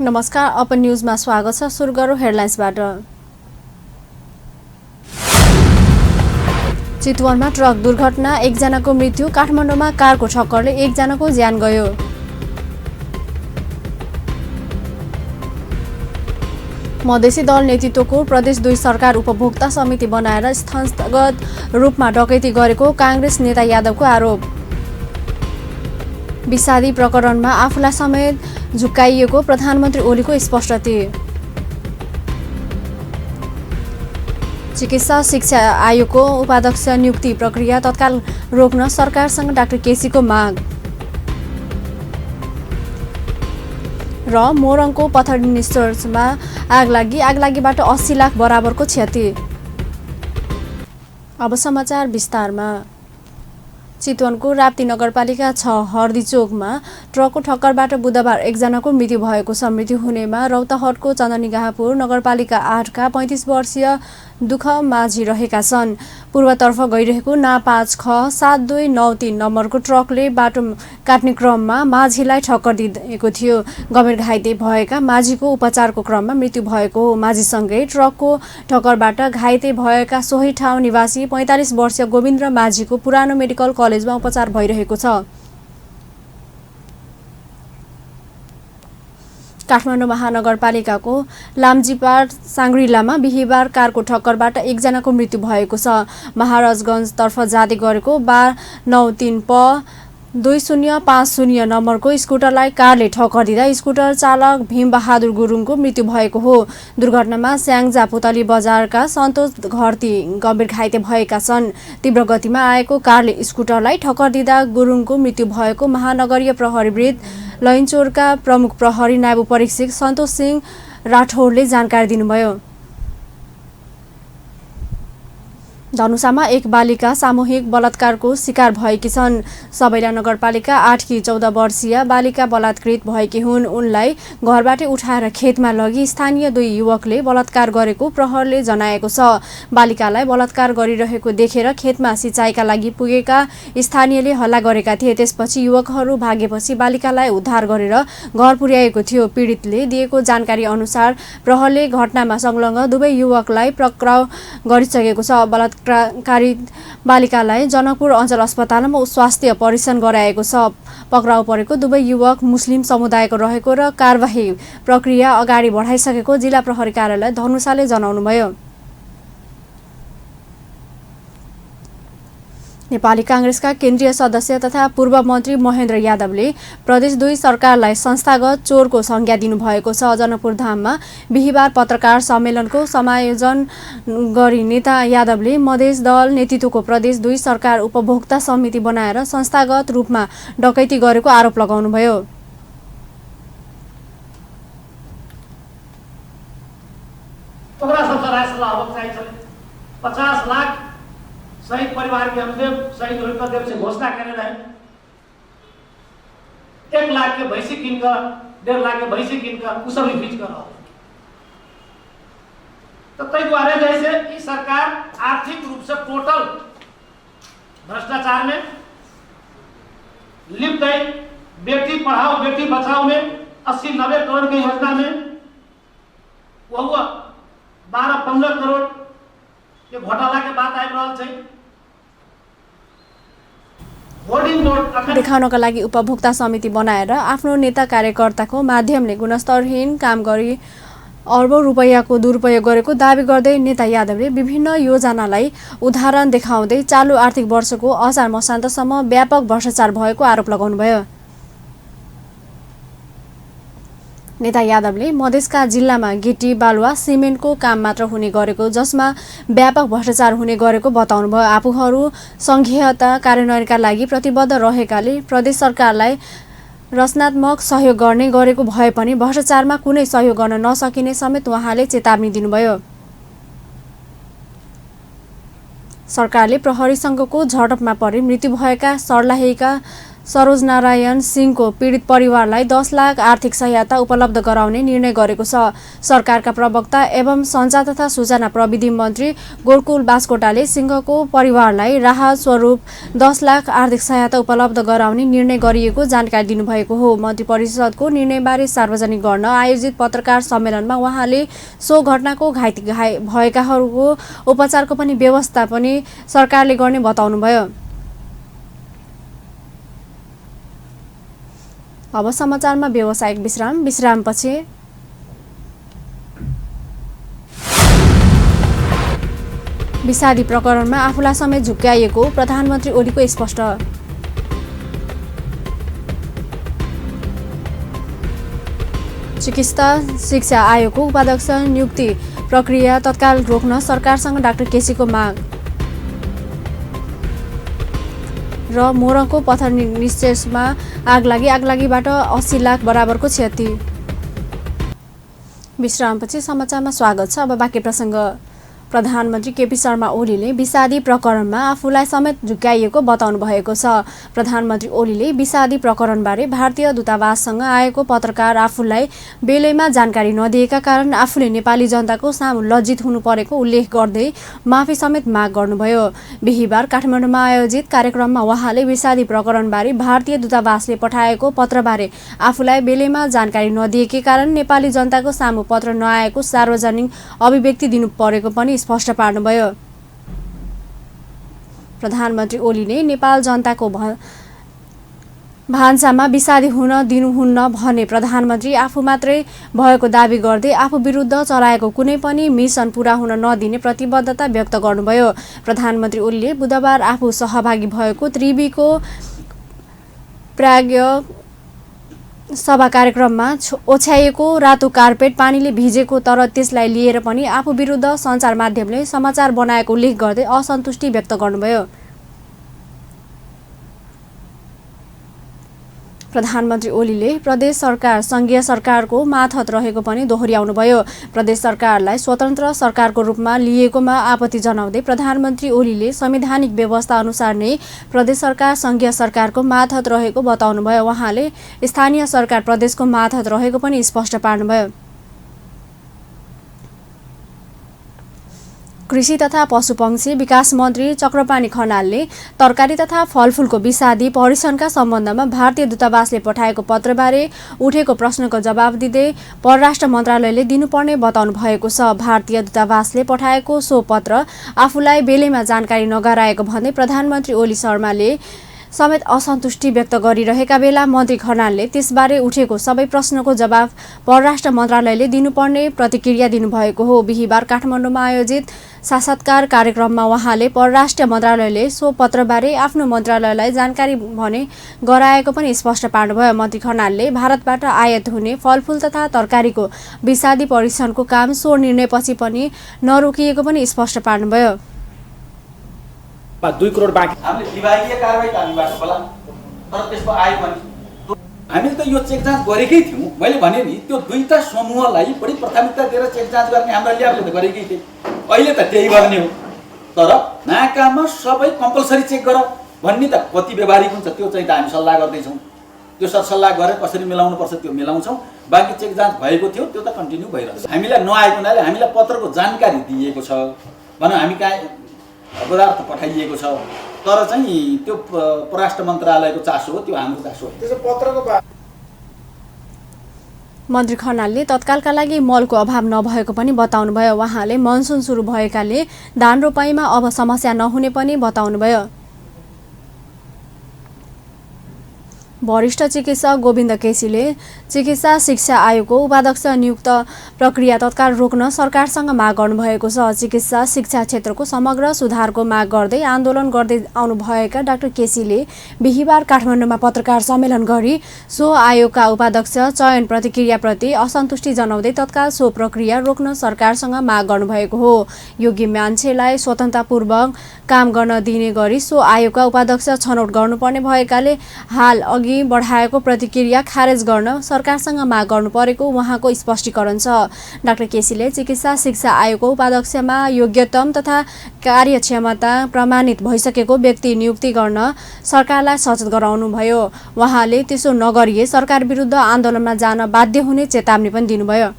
नमस्कार, अपन न्यूजमा स्वागत छ। सुरु गरौँ हेडलाइन्सबाट। चितवनमा ट्रक दुर्घटना, एकजनाको मृत्यु। काठमाडौँमा कारको ठक्करले एकजनाको ज्यान गयो। मधेसी दल नेतृत्वको प्रदेश 2 सरकार उपभोक्ता समिति बनाएर संस्थागत रूपमा डकैती गरेको काङ्ग्रेस नेता यादवको आरोप। विषादी प्रकरणमा आफूलाई समेत झुक्काइएको प्रधानमन्त्री ओलीको स्पष्टति। चिकित्सा शिक्षा आयोगको उपाध्यक्ष नियुक्ति प्रक्रिया तत्काल रोक्न सरकारसँग डाक्टर केसीको माग। र मोरङको पथरी स्टोर्समा आगलागीबाट 80 लाख बराबरको क्षति। अब समाचार विस्तारमा। चितवनको राप्ती नगरपालिका 6 हर्दीचोकमा ट्रकको ठक्करबाट बुधबार एकजनाको मृत्यु भएको छ। मृत्यु हुनेमा रौतहटको चन्दनीगाहपुर नगरपालिका 8 का 35 वर्षीय दुख माझी रहेका छन्। पूर्वतर्फ गइरहेको ना 5 ख 7293 नम्बरको ट्रकले बाटो काट्ने क्रममा माझीलाई ठक्कर दिएको थियो। गम्भीर घाइते भएका माझीको उपचारको क्रममा मृत्यु भएको हो। माझीसँगै ट्रकको ठक्करबाट घाइते भएका सोही ठाउँ निवासी 45 वर्षीय गोविन्द्र माझीको पुरानो मेडिकल कलेजमा उपचार भइरहेको छ। काठमाडौँ महानगरपालिकाको लाम्जीपाड साङ्ग्रिलामा बिहिबार कारको ठक्करबाट एकजनाको मृत्यु भएको छ। महाराजगञ्जतर्फ जाँदै गरेको 9293 प 2050 नम्बरको स्कुटरलाई कारले ठक्कर दिँदा स्कुटर चालक भीमबहादुर गुरुङको मृत्यु भएको हो। दुर्घटनामा स्याङ्जा पुतली बजारका सन्तोष घरती गम्भीर घाइते भएका छन्। तीव्र गतिमा आएको कारले स्कुटरलाई ठक्कर दिँदा गुरुङको मृत्यु भएको महानगरीय प्रहरी वृत्त लैनचौरका प्रमुख प्रहरी नायब परीक्षक सन्तोष सिंह राठौरले जानकारी दिनुभयो। धनुषामा एक बालिका सामूहिक बलात्कारको शिकार भएकी छन्। सबैला नगरपालिका 8 की 14 वर्षीय बालिका बलात्कृत भएकी हुन्। उनलाई घरबाट उठाएर खेतमा लगी स्थानीय 2 युवकले बलात्कार गरेको प्रहरले जनाएको छ। बालिकालाई बलात्कार गरिरहेको देखेर खेतमा सिँचाइका लागि पुगेका स्थानीयले हल्ला गरेका थिए। त्यसपछि युवकहरू भागेपछि बालिकालाई उद्धार गरेर घर पुर्याएको थियो। पीडितले दिएको जानकारी अनुसार प्रहरले घटनामा संलग्न दुवै युवकलाई पक्राउ गरिसकेको छ। बलात्कारी बालिकालाई जनकपुर अञ्चल अस्पतालमा स्वास्थ्य परीक्षण गराएको छ। पक्राउ परेको दुवै युवक मुस्लिम समुदायको रहेको र कारबाही प्रक्रिया अगाडि बढाइसकेको जिल्ला प्रहरी कार्यालय धनुषाले जनाउनुभयो। नेपाली काङ्ग्रेसका केन्द्रीय सदस्य तथा पूर्व मन्त्री महेन्द्र यादवले प्रदेश 2 सरकारलाई संस्थागत चोरको संज्ञा दिनुभएको छ। जनकपुरधाममा बिहिबार पत्रकार सम्मेलनको समायोजन गरी नेता यादवले मधेस दल नेतृत्वको प्रदेश 2 सरकार उपभोक्ता समिति बनाएर संस्थागत रूपमा डकैती गरेको आरोप लगाउनुभयो। शहीद परिवार के हमसे शहीद हुए देव से घोषणा करे रहे 1 लाख के भैंसी किनकर 1.5 लाख के भैंसी किनकर उ सब बीच कर तो तय द्वारा जैसे ये सरकार आर्थिक रूप से टोटल भ्रष्टाचार में लिप्त है। बेटी पढ़ाओ बेटी बचाओ में 80-90 करोड़ की योजना में वो हुआ 12-15 करोड़ ये घोटाला के बात आई रहा है। देखाउनका लागि उपभोक्ता समिति बनाएर आफ्नो नेता कार्यकर्ताको माध्यमले गुणस्तरहीन काम गरी अर्बौं रुपैयाँको दुरुपयोग गरेको दावी गर्दै नेता यादवले विभिन्न योजनालाई उदाहरण देखाउँदै चालु आर्थिक वर्षको असार मसान्तसम्म व्यापक भ्रष्टाचार भएको आरोप लगाउनुभयो। नेता यादवले मधेसका जिल्लामा गिटी बालुवा सिमेन्टको काम मात्र हुने गरेको जसमा व्यापक भ्रष्टाचार हुने गरेको बताउनुभयो। आफूहरू संघीयता कार्यान्वयनका लागि प्रतिबद्ध रहेकाले प्रदेश सरकारलाई रचनात्मक सहयोग गर्ने गरेको भए पनि भ्रष्टाचारमा कुनै सहयोग गर्न नसकिने समेत उहाँले चेतावनी दिनुभयो। सरकारले प्रहरीसँगको झडपमा परि मृत्यु भएका सर्लाहीका सरोज नारायण सिंहको पीडित परिवारलाई 10 लाख आर्थिक सहायता उपलब्ध गराउने निर्णय गरेको छ। सरकारका प्रवक्ता एवं सञ्चार तथा सूचना प्रविधि मन्त्री गोकुल बास्कोटाले सिंहको परिवारलाई राहत स्वरूप 10 लाख आर्थिक सहायता उपलब्ध गराउने निर्णय गरिएको जानकारी दिनुभएको हो। मन्त्री परिषदको निर्णयबारे सार्वजनिक गर्न आयोजित पत्रकार सम्मेलनमा उहाँले सो घटनाको घाइते भएकाहरूको उपचारको पनि व्यवस्था पनि सरकारले गर्ने बताउनुभयो। अब समाचारमा व्यावसायिक विश्रामपछि विषादी प्रकरणमा आफूलाई समेत झुक्क्याइएको प्रधानमन्त्री ओलीको स्पष्ट। चिकित्सा शिक्षा आयोगको उपाध्यक्ष नियुक्ति प्रक्रिया तत्काल रोक्न सरकारसँग डाक्टर केसीको माग। र मोरङको पत्थर निक्षेपमा आगलागीबाट 80 लाख बराबरको क्षति। विश्रामपछि समाचारमा स्वागत छ। अब बाँकी प्रसङ्ग। प्रधानमन्त्री केपी शर्मा ओलीले विषादी प्रकरणमा आफूलाई समेत झुक्क्याइएको बताउनु भएको छ। प्रधानमन्त्री ओलीले विषादी प्रकरणबारे भारतीय दूतावाससँग आएको पत्रकार आफूलाई बेलैमा जानकारी नदिएका कारण आफूले नेपाली जनताको सामु लज्जित हुनु परेको उल्लेख गर्दै माफी समेत माग गर्नुभयो। बिहिबार काठमाडौँमा आयोजित कार्यक्रममा उहाँले विषादी प्रकरणबारे भारतीय दूतावासले पठाएको पत्रबारे आफूलाई बेलैमा जानकारी नदिएकै कारण नेपाली जनताको सामु पत्र नआएको सार्वजनिक अभिव्यक्ति दिनु परेको पनि स्पष्ट पार्नुभयो। प्रधानमन्त्री ओलीले नेपाल जनताको भान्सामा विषादी हुन दिनुहुन्न भने प्रधानमन्त्री आफू मात्रै भएको दावी गर्दै आफू विरुद्ध चलाएको कुनै पनि मिसन पूरा हुन नदिने प्रतिबद्धता व्यक्त गर्नुभयो। प्रधानमन्त्री ओलीले बुधबार आफू सहभागी भएको त्रिवीको प्राज्ञ सभा कार्यक्रममा ओछ्याइएको रातो कार्पेट पानीले भिजेको तर त्यसलाई लिएर पनि आफू विरुद्ध सञ्चार माध्यमले समाचार बनाएको उल्लेख गर्दै असन्तुष्टि व्यक्त गर्नुभयो। प्रधानमन्त्री ओलीले प्रदेश सरकार सङ्घीय सरकारको मातहत रहेको पनि दोहोर्याउनुभयो। प्रदेश सरकारलाई स्वतन्त्र सरकारको रूपमा लिएकोमा आपत्ति जनाउँदै प्रधानमन्त्री ओलीले संवैधानिक व्यवस्था अनुसार नै प्रदेश सरकार सङ्घीय सरकारको मातहत रहेको बताउनुभयो। उहाँले स्थानीय सरकार प्रदेशको मातहत रहेको पनि स्पष्ट पार्नुभयो। कृषि तथा पशुपक्षी विकास मन्त्री चक्रपाणी खनालले तरकारी तथा फलफुलको विषादी परीक्षणका सम्बन्धमा भारतीय दूतावासले पठाएको पत्रबारे उठेको प्रश्नको जवाब दिँदै परराष्ट्र मन्त्रालयले दिनुपर्ने बताउनु भएको छ। भारतीय दूतावासले पठाएको सो पत्र आफूलाई बेलैमा जानकारी नगराएको भन्दै प्रधानमन्त्री ओली शर्माले समेत असन्तुष्टि व्यक्त गरिरहेका बेला मन्त्री खनालले त्यसबारे उठेको सबै प्रश्नको जवाब परराष्ट्र मन्त्रालयले दिनुपर्ने प्रतिक्रिया दिनुभएको हो। बिहिबार काठमाडौँमा आयोजित साक्षात्कार कार्यक्रममा उहाँले परराष्ट्र मन्त्रालयले सो पत्रबारे आफ्नो मन्त्रालयलाई जानकारी भने गराएको पनि स्पष्ट पार्नुभयो। मन्त्री खनालले भारतबाट आयात हुने फलफुल तथा तरकारीको विषादी परीक्षणको काम सो निर्णयपछि पनि नरोकिएको पनि स्पष्ट पार्नुभयो। 2 करोड बाँकी हामीले विभागीय कारबाही त हामीबाट होला, तर त्यसको आयो पनि हामीले त यो चेक जाँच गरेकै थियौँ। मैले भने नि त्यो दुईटा समूहलाई बढी प्राथमिकता दिएर चेक जाँच गर्ने हाम्रो ल्याबले त गरेकै थिए, अहिले त त्यही गर्ने हो। तर नाकामा सबै कम्पलसरी चेक गर भन्ने त कति व्यवहारिक हुन्छ त्यो चाहिँ त हामी सल्लाह गर्दैछौँ। त्यो सरसल्लाह गरेर कसरी मिलाउनु पर्छ त्यो मिलाउँछौँ। बाँकी चेक जाँच भएको थियो त्यो त कन्टिन्यू भइरहेछ। हामीलाई नआएको हुनाले हामीलाई पत्रको जानकारी दिएको छ भनौँ, हामी कहाँ पदार्थ पठाइएको छ, तर चाहिँ त्यो परराष्ट्र मन्त्रालयको चासो हो, त्यो हाम्रो चासो हो। त्यसो पत्रको मन्त्री खनालले तत्कालका लागि मलको अभाव नभएको पनि बताउनुभयो। उहाँले मनसुन सुरु भएकाले धान रोपाइँमा अब समस्या नहुने पनि बताउनुभयो। वरिष्ठ चिकित्सक गोविन्द केसीले चिकित्सा शिक्षा आयोगको उपाध्यक्ष नियुक्त प्रक्रिया तत्काल रोक्न सरकारसँग माग गर्नुभएको छ। चिकित्सा शिक्षा क्षेत्रको समग्र सुधारको माग गर्दै आन्दोलन गर्दै आउनुभएका डाक्टर केसीले बिहिबार काठमाडौँमा पत्रकार सम्मेलन गरी सो आयोगका उपाध्यक्ष चयन प्रतिक्रियाप्रति असन्तुष्टि जनाउँदै तत्काल सो प्रक्रिया रोक्न सरकारसँग माग गर्नुभएको हो। योग्य मान्छेलाई स्वतन्त्रतापूर्वक काम गर्न दिने गरी सो आयोगका उपाध्यक्ष छनौट गर्नुपर्ने भएकाले हाल अघि अघि बढाएको प्रतिक्रिया खारेज गर्न सरकारसँग माग गर्नु परेको उहाँको स्पष्टीकरण छ। डाक्टर केसीले चिकित्सा शिक्षा आयोगको उपाध्यक्षमा योग्यतम तथा कार्यक्षमता प्रमाणित भइसकेको व्यक्ति नियुक्ति गर्न सरकारलाई सचेत गराउनुभयो। उहाँले त्यसो नगरिए सरकार विरुद्ध आन्दोलनमा जान बाध्य हुने चेतावनी पनि दिनुभयो।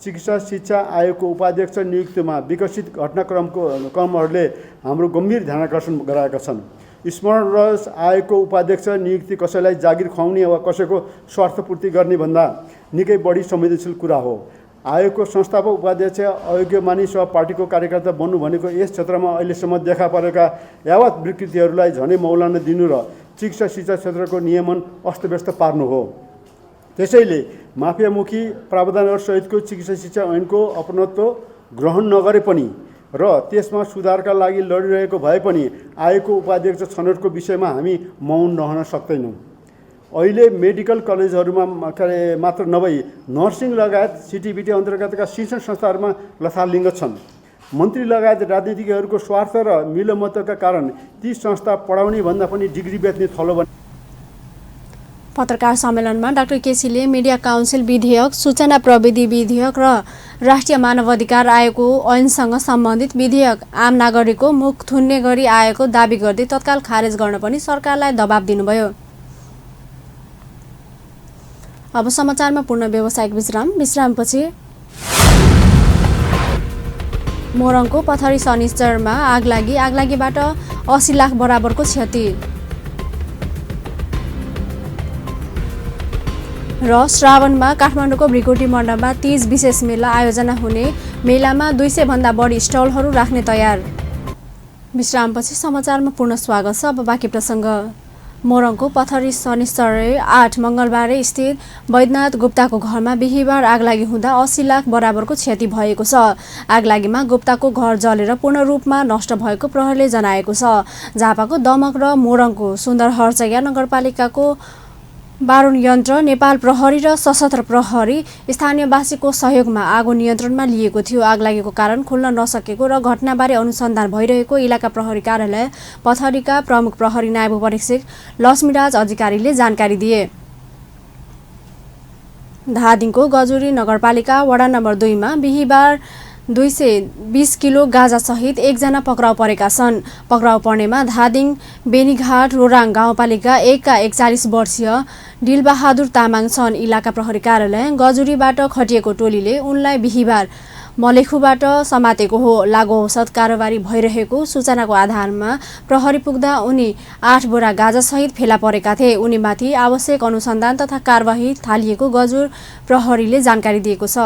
चिकित्सा शिक्षा आयोगको उपाध्यक्ष नियुक्तिमा विकसित घटनाक्रमहरूले हाम्रो गम्भीर ध्यानाकर्षण गराएका छन्। स्मरण रहोस्, आयोगको उपाध्यक्ष नियुक्ति कसैलाई जागिर खुवाउने वा कसैको स्वार्थपूर्ति गर्ने भन्दा निकै बढी संवेदनशील कुरा हो। आयोगको संस्थापक उपाध्यक्ष अयोग्य मानिस वा पार्टीको कार्यकर्ता बन्नु भनेको यस क्षेत्रमा अहिलेसम्म देखा परेका यावत विकृतिहरूलाई झनै मौलाना दिनु र चिकित्सा शिक्षा क्षेत्रको नियमन अस्तव्यस्त पार्नु हो। त्यसैले माफियामुखी प्रावधानहरूसहितको चिकित्सा शिक्षा ऐनको अपनत्व ग्रहण नगरे पनि र त्यसमा सुधारका लागि लडिरहेको भए पनि आयोगको उपाध्यक्ष छनौटको विषयमा हामी मौन रहन सक्दैनौँ। अहिले मेडिकल कलेजहरूमा मात्र नभई नर्सिङ लगायत सिटिबिटी अन्तर्गतका शिक्षण संस्थाहरूमा लथालिङ्ग छन्। मन्त्री लगायत राजनीतिज्ञहरूको स्वार्थ र मिलोमतका कारण ती संस्था पढाउने भन्दा पनि डिग्री बेच्ने थलो बने। पत्रकार सम्मेलनमा डाक्टर केसीले मिडिया काउन्सिल विधेयक, सूचना प्रविधि विधेयक र राष्ट्रिय मानवाधिकार आयोगको ऐनसँग सम्बन्धित विधेयक आम नागरिकको मुख थुन्ने गरी आएको दाबी गर्दै तत्काल खारेज गर्न पनि सरकारलाई दबाब दिनुभयो। अब समाचारमा पूर्ण व्यावसायिक विश्रामपछि मोरङको पथरी शनिश्चरमा आगलागीबाट 80 लाख बराबरको क्षति र श्रावणमा काठमाडौँको भ्रिकुटी मण्डपमा 30 विशेष मेला आयोजना हुने, मेलामा 200 भन्दा बढी स्टलहरू राख्ने तयार। विश्रामपछि समाचारमा पूर्ण स्वागत छ। अब बाँकी प्रसङ्ग। मोरङको पथरी शनिश्चर 8 मङ्गलबार स्थित वैद्यनाथ गुप्ताको घरमा बिहिबार आगलागी हुँदा 80 लाख बराबरको क्षति भएको छ। आगलागीमा गुप्ताको घर जलेर पूर्ण रूपमा नष्ट भएको प्रहरीले जनाएको छ। झापाको दमक र मोरङको सुन्दरहरचैया नगरपालिकाको बारुण यन्त्र, नेपाल प्रहरी र सशस्त्र प्रहरी स्थानीयवासीको सहयोगमा आगो नियन्त्रणमा लिएको थियो। आगलागीको कारण खुल्न नसकेको र घटनाबारे अनुसन्धान भइरहेको इलाका प्रहरी कार्यालय पथरीका प्रमुख प्रहरी नायब उपरीक्षक लक्ष्मीराज अधिकारीले जानकारी दिए। धादिङको गजुरी नगरपालिका वडा नम्बर 2 मा बिहिबार 220 किलो गाजासहित एकजना पक्राउ परेका छन्। पक्राउ पर्नेमा धादिङ बेनीघाट रोराङ गाउँपालिका 1 का 41 वर्षीय डिलबहादुर तामाङ छन्। इलाका प्रहरी कार्यालय गजुरीबाट खटिएको टोलीले उनलाई बिहिबार मलेखुबाट समातेको हो। लागु औषध कारोबारी भइरहेको सूचनाको आधारमा प्रहरी पुग्दा उनी 8 बोरा गाजासहित फेला परेका थिए। उनीमाथि आवश्यक अनुसन्धान तथा कारबाही थालिएको गजुर प्रहरीले जानकारी दिएको छ।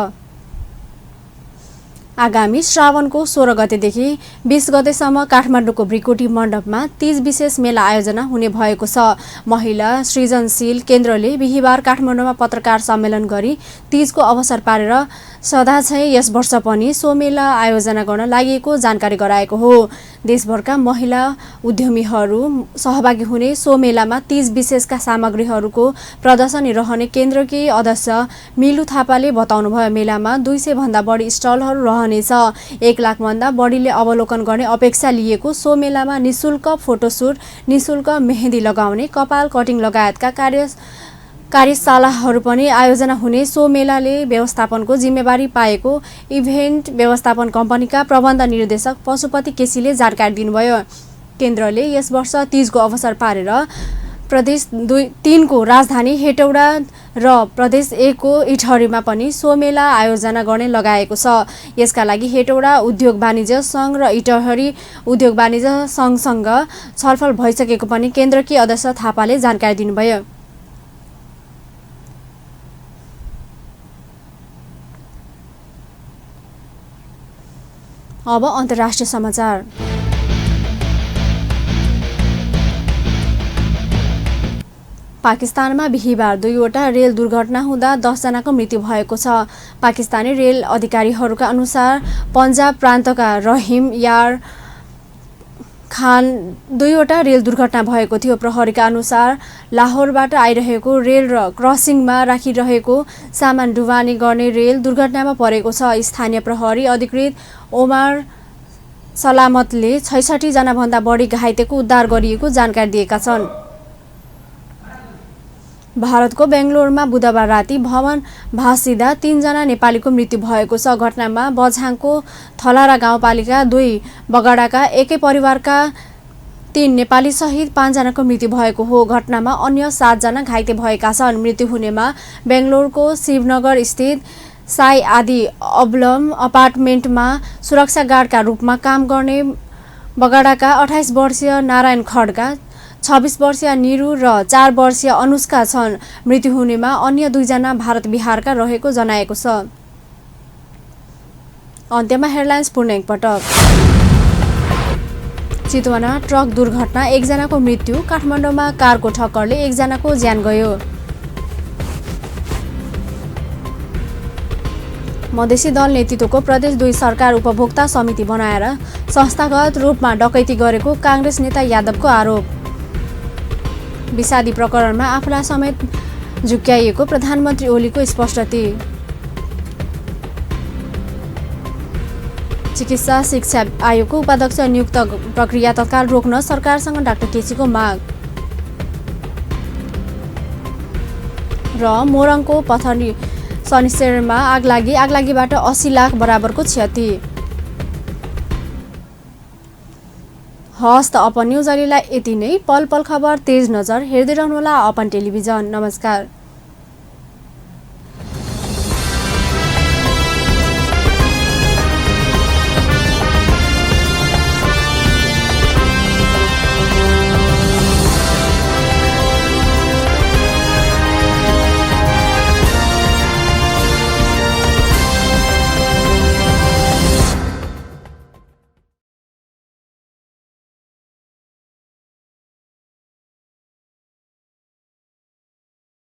आगामी श्रावणको 16 गतेदेखि 20 गतेसम्म काठमाडौँको भ्रिकुटी मण्डपमा 30 विशेष मेला आयोजना हुने भएको छ। महिला सृजनशील केन्द्रले बिहिबार काठमाडौँमा पत्रकार सम्मेलन गरी तीजको अवसर पारेर सदाझै यस वर्ष पनि सो मेला आयोजना गर्न लागि जानकारी गराएको हो। देशभरका महिला उद्यमीहरू सहभागी हुने सो मेलामा 30 विशेषका सामग्रीहरूको प्रदर्शनी रहने केन्द्रकी अध्यक्ष मिलु थापाले बताउनुभयो। मेलामा 200 भन्दा बढी स्टलहरू रहनेछ। 1 लाख भन्दा बढीले अवलोकन गर्ने अपेक्षा लिएको सो मेलामा निशुल्क फोटोसुट, निशुल्क मेहन्दी लगाउने, कपाल कटिङ लगायतका कार्यशालाहरू पनि आयोजना हुने सो मेलाले व्यवस्थापनको जिम्मेवारी पाएको इभेन्ट व्यवस्थापन कम्पनीका प्रबन्ध निर्देशक पशुपति केसीले जानकारी दिनुभयो। केन्द्रले यस वर्ष तीजको अवसर पारेर प्रदेश 3 को राजधानी हेटौडा र प्रदेश 1 को इटहरीमा पनि सो मेला आयोजना गर्ने लगाएको छ। यसका लागि हेटौडा उद्योग वाणिज्य सङ्घ र इटहरी उद्योग वाणिज्य सङ्घसँग छलफल भइसकेको पनि केन्द्रकी अध्यक्ष थापाले जानकारी दिनुभयो। अब अन्तर्राष्ट्रिय समाचार। पाकिस्तानमा बिहिबार 2वटा रेल दुर्घटना हुँदा 10 जनाको मृत्यु भएको छ। पाकिस्तानी रेल अधिकारीहरूका अनुसार पन्जाब प्रान्तका रहिम यार खान 2वटा रेल दुर्घटना भएको थियो। प्रहरीका अनुसार लाहोरबाट आइरहेको रेल र क्रसिङमा राखिरहेको सामान ढुवानी गर्ने रेल दुर्घटनामा परेको छ। स्थानीय प्रहरी अधिकृत ओमर सलामतले 66 जनाभन्दा बढी घाइतेको उद्धार गरिएको जानकारी दिएका छन्। भारतको बेंगलोरमा बुधबार राति भवन भासिँदा 3 जना नेपालीको मृत्यु भएको छ। घटनामा बझाङको थलारा गाउँपालिका 2 बगडाका एकै परिवारका 3 नेपाली सहित 5 जनाको मृत्यु भएको हो। घटनामा अन्य 7 जना घाइते भएका छन्। मृत्यु हुनेमा बेंगलोरको शिवनगर स्थित साई आदि अब्लम अपार्टमेन्टमा सुरक्षा गार्डका रूपमा काम गर्ने बगडाका 28 वर्षीय नारायण खड्का, 26 वर्षीय निरु र 4 वर्षीय अनुष्का छन्। मृत्यु हुनेमा अन्य 2 जना भारत बिहारका रहेको जनाएको छ। अन्त्यमा हेडलाइन्स पुनः एकपटक। चितवनमा ट्रक दुर्घटना, 1 जनाको मृत्यु। काठमाडौँमा कारको ठक्करले 1 जनाको ज्यान गयो। मधेसी दल नेतृत्वको प्रदेश 2 सरकार उपभोक्ता समिति बनाएर संस्थागत रूपमा डकैती गरेको काङ्ग्रेस नेता यादवको आरोप। विषादी प्रकरणमा आफूलाई समेत झुक्क्याइएको प्रधानमन्त्री ओलीको स्पष्टति। चिकित्सा शिक्षा आयोगको उपाध्यक्ष नियुक्त प्रक्रिया तत्काल रोक्न सरकारसँग डाक्टर केसीको माग। र मोरङको पथरी शनिश्चरमा आगलागीबाट 80 लाख बराबरको क्षति। हस्त अपन न्युज अहिलेलाई यति नै। पल पल खबर, तेज नजर हेर्दै रहनुहोला अपन टेलिभिजन। नमस्कार।